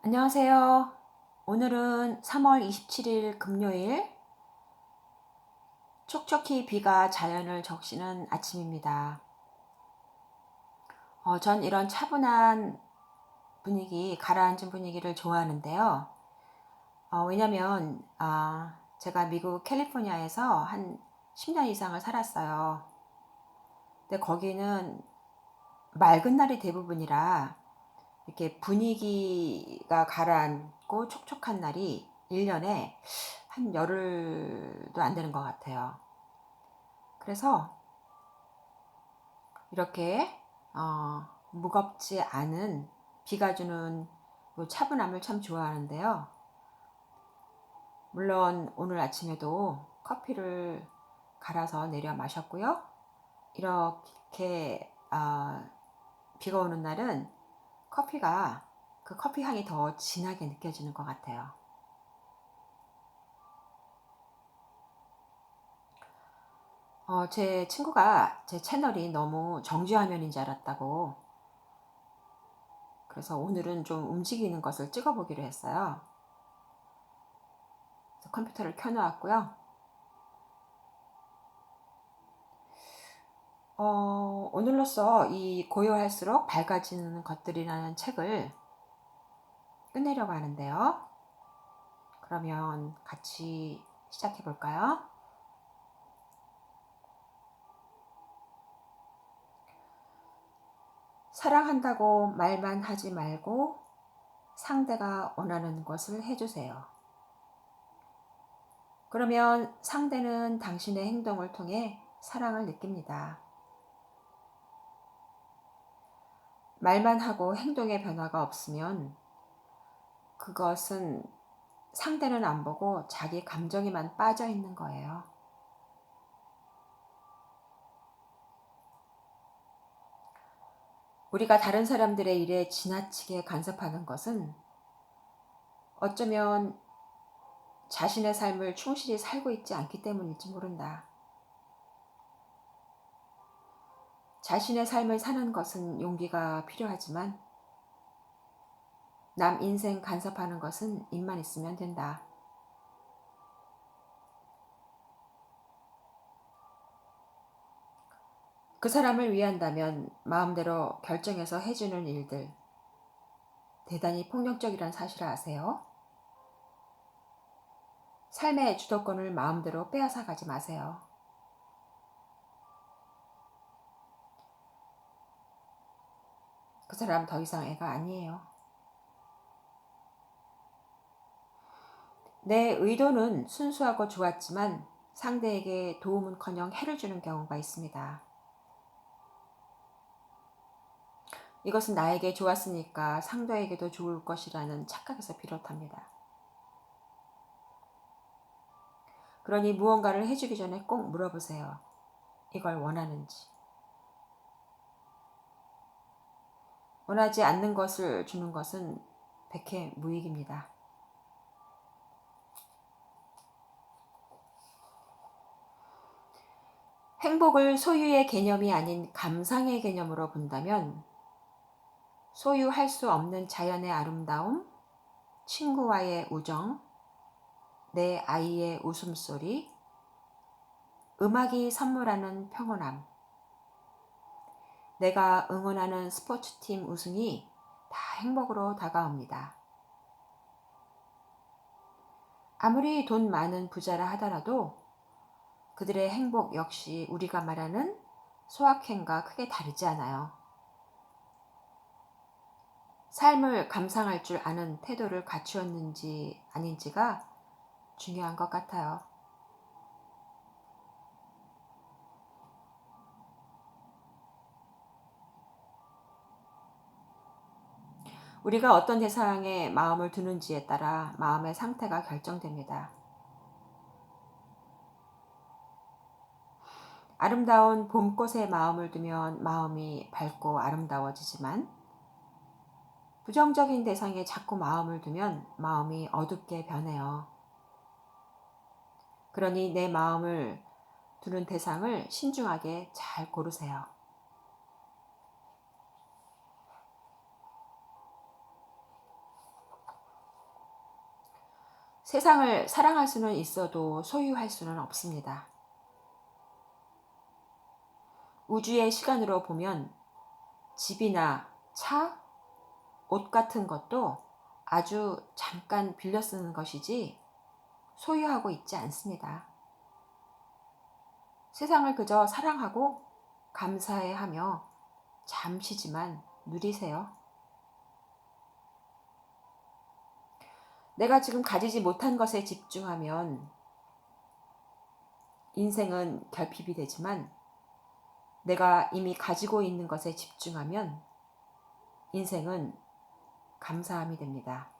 안녕하세요. 오늘은 3월 27일 금요일, 촉촉히 비가 자연을 적시는 아침입니다. 전 이런 차분한 분위기, 가라앉은 분위기를 좋아하는데요. 왜냐면 제가 미국 캘리포니아에서 한 10년 이상을 살았어요. 근데 거기는 맑은 날이 대부분이라 이렇게 분위기가 가라앉고 촉촉한 날이 1년에 한 열흘도 안 되는 것 같아요. 그래서 이렇게 무겁지 않은 비가 주는 그 차분함을 참 좋아하는데요. 물론 오늘 아침에도 커피를 갈아서 내려 마셨고요. 이렇게 비가 오는 날은 커피가 그 커피 향이 더 진하게 느껴지는 것 같아요. 제 친구가 제 채널이 너무 정지화면인 줄 알았다고, 그래서 오늘은 좀 움직이는 것을 찍어보기로 했어요. 그래서 컴퓨터를 켜놓았고요. 오늘로써 이 고요할수록 밝아지는 것들이라는 책을 끝내려고 하는데요. 그러면 같이 시작해 볼까요? 사랑한다고 말만 하지 말고 상대가 원하는 것을 해주세요. 그러면 상대는 당신의 행동을 통해 사랑을 느낍니다. 말만 하고 행동의 변화가 없으면 그것은 상대는 안 보고 자기 감정에만 빠져 있는 거예요. 우리가 다른 사람들의 일에 지나치게 간섭하는 것은 어쩌면 자신의 삶을 충실히 살고 있지 않기 때문일지 모른다. 자신의 삶을 사는 것은 용기가 필요하지만 남 인생 간섭하는 것은 입만 있으면 된다. 그 사람을 위한다면 마음대로 결정해서 해주는 일들, 대단히 폭력적이란 사실을 아세요? 삶의 주도권을 마음대로 빼앗아 가지 마세요. 그 사람 더 이상 애가 아니에요. 내 의도는 순수하고 좋았지만 상대에게 도움은커녕 해를 주는 경우가 있습니다. 이것은 나에게 좋았으니까 상대에게도 좋을 것이라는 착각에서 비롯합니다. 그러니 무언가를 해주기 전에 꼭 물어보세요. 이걸 원하는지. 원하지 않는 것을 주는 것은 백해 무익입니다. 행복을 소유의 개념이 아닌 감상의 개념으로 본다면 소유할 수 없는 자연의 아름다움, 친구와의 우정, 내 아이의 웃음소리, 음악이 선물하는 평온함, 내가 응원하는 스포츠팀 우승이 다 행복으로 다가옵니다. 아무리 돈 많은 부자라 하더라도 그들의 행복 역시 우리가 말하는 소확행과 크게 다르지 않아요. 삶을 감상할 줄 아는 태도를 갖추었는지 아닌지가 중요한 것 같아요. 우리가 어떤 대상에 마음을 두는지에 따라 마음의 상태가 결정됩니다. 아름다운 봄꽃에 마음을 두면 마음이 밝고 아름다워지지만 부정적인 대상에 자꾸 마음을 두면 마음이 어둡게 변해요. 그러니 내 마음을 두는 대상을 신중하게 잘 고르세요. 세상을 사랑할 수는 있어도 소유할 수는 없습니다. 우주의 시간으로 보면 집이나 차, 옷 같은 것도 아주 잠깐 빌려 쓰는 것이지 소유하고 있지 않습니다. 세상을 그저 사랑하고 감사해 하며 잠시지만 누리세요. 내가 지금 가지지 못한 것에 집중하면 인생은 결핍이 되지만 내가 이미 가지고 있는 것에 집중하면 인생은 감사함이 됩니다.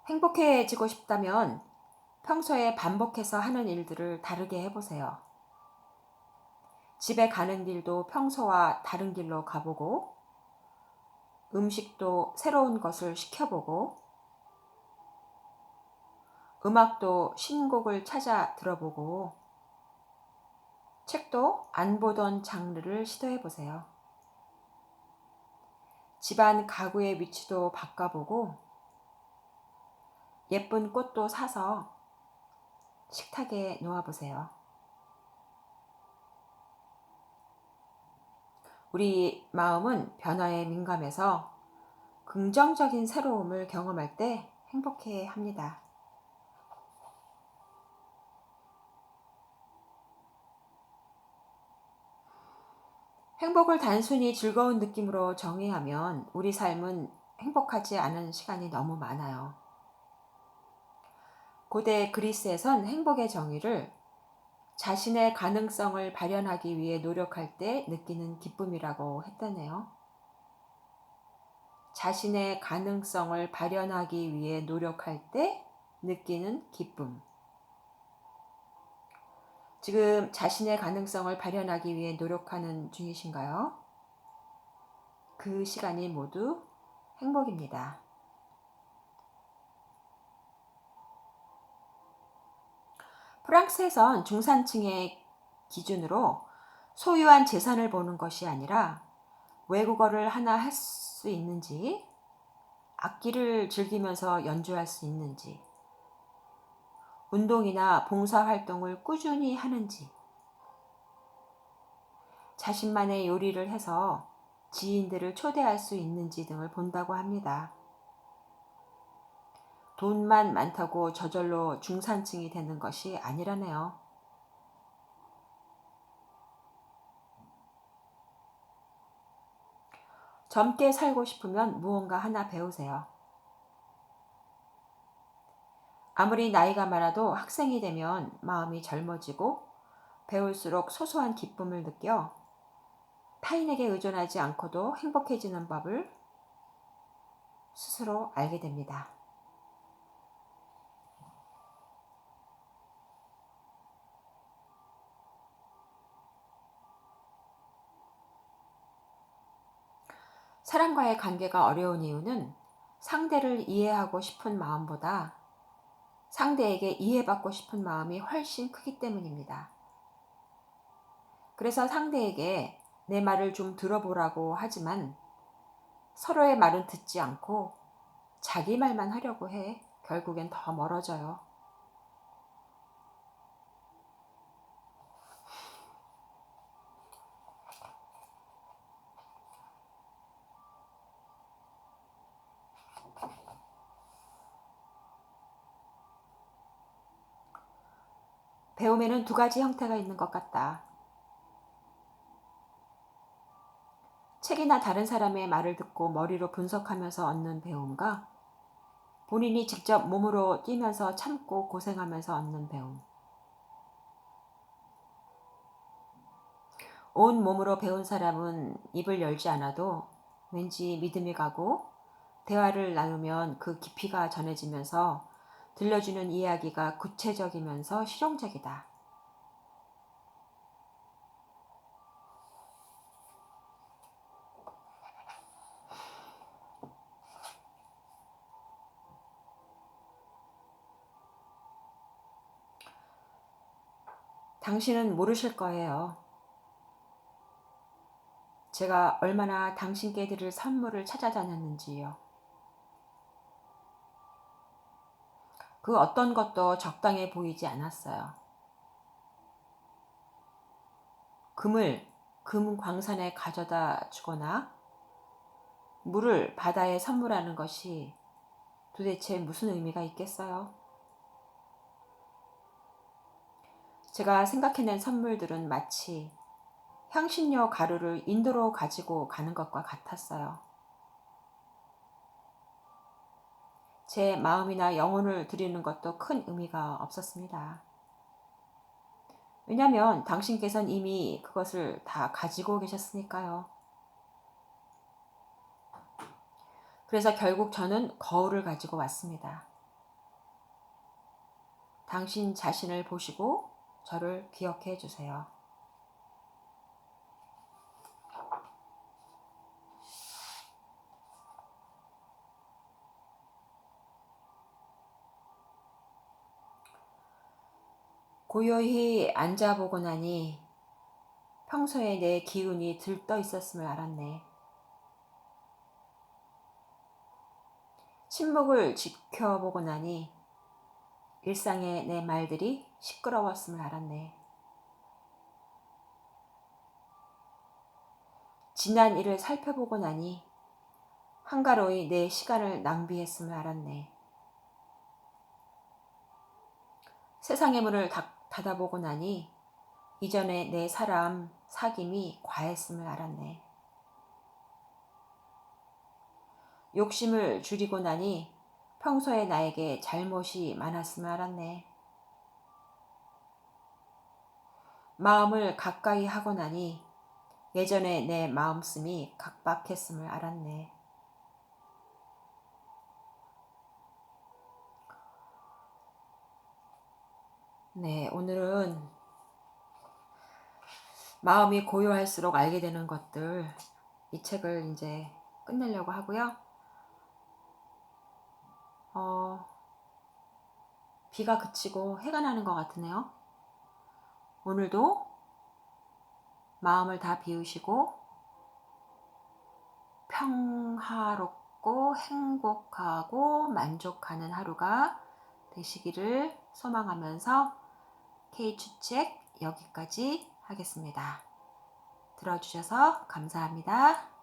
행복해지고 싶다면 평소에 반복해서 하는 일들을 다르게 해보세요. 집에 가는 길도 평소와 다른 길로 가보고, 음식도 새로운 것을 시켜보고, 음악도 신곡을 찾아 들어보고, 책도 안 보던 장르를 시도해보세요. 집안 가구의 위치도 바꿔보고, 예쁜 꽃도 사서 식탁에 놓아보세요. 우리 마음은 변화에 민감해서 긍정적인 새로움을 경험할 때 행복해 합니다. 행복을 단순히 즐거운 느낌으로 정의하면 우리 삶은 행복하지 않은 시간이 너무 많아요. 고대 그리스에선 행복의 정의를 자신의 가능성을 발현하기 위해 노력할 때 느끼는 기쁨이라고 했다네요. 자신의 가능성을 발현하기 위해 노력할 때 느끼는 기쁨. 지금 자신의 가능성을 발현하기 위해 노력하는 중이신가요? 그 시간이 모두 행복입니다. 프랑스에선 중산층의 기준으로 소유한 재산을 보는 것이 아니라 외국어를 하나 할 수 있는지, 악기를 즐기면서 연주할 수 있는지, 운동이나 봉사활동을 꾸준히 하는지, 자신만의 요리를 해서 지인들을 초대할 수 있는지 등을 본다고 합니다. 돈만 많다고 저절로 중산층이 되는 것이 아니라네요. 젊게 살고 싶으면 무언가 하나 배우세요. 아무리 나이가 많아도 학생이 되면 마음이 젊어지고 배울수록 소소한 기쁨을 느껴 타인에게 의존하지 않고도 행복해지는 법을 스스로 알게 됩니다. 사람과의 관계가 어려운 이유는 상대를 이해하고 싶은 마음보다 상대에게 이해받고 싶은 마음이 훨씬 크기 때문입니다. 그래서 상대에게 내 말을 좀 들어보라고 하지만 서로의 말은 듣지 않고 자기 말만 하려고 해 결국엔 더 멀어져요. 배움에는 두 가지 형태가 있는 것 같다. 책이나 다른 사람의 말을 듣고 머리로 분석하면서 얻는 배움과 본인이 직접 몸으로 뛰면서 참고 고생하면서 얻는 배움. 온 몸으로 배운 사람은 입을 열지 않아도 왠지 믿음이 가고 대화를 나누면 그 깊이가 전해지면서 들려주는 이야기가 구체적이면서 실용적이다. 당신은 모르실 거예요. 제가 얼마나 당신께 드릴 선물을 찾아다녔는지요. 그 어떤 것도 적당해 보이지 않았어요. 금을 금 광산에 가져다 주거나 물을 바다에 선물하는 것이 도대체 무슨 의미가 있겠어요? 제가 생각해낸 선물들은 마치 향신료 가루를 인도로 가지고 가는 것과 같았어요. 제 마음이나 영혼을 드리는 것도 큰 의미가 없었습니다. 왜냐하면 당신께서는 이미 그것을 다 가지고 계셨으니까요. 그래서 결국 저는 거울을 가지고 왔습니다. 당신 자신을 보시고 저를 기억해 주세요. 고요히 앉아보고 나니 평소에 내 기운이 들떠 있었음을 알았네. 침묵을 지켜보고 나니 일상의 내 말들이 시끄러웠음을 알았네. 지난 일을 살펴보고 나니 한가로이 내 시간을 낭비했음을 알았네. 세상의 문을 닫아보고 나니 이전에 내 사람 사귐이 과했음을 알았네. 욕심을 줄이고 나니 평소에 나에게 잘못이 많았음을 알았네. 마음을 가까이 하고 나니 예전에 내 마음씀이 각박했음을 알았네. 네, 오늘은 마음이 고요할수록 알게 되는 것들, 이 책을 이제 끝내려고 하고요. 비가 그치고 해가 나는 것 같으네요. 오늘도 마음을 다 비우시고 평화롭고 행복하고 만족하는 하루가 되시기를 소망하면서 K추책 여기까지 하겠습니다. 들어주셔서 감사합니다.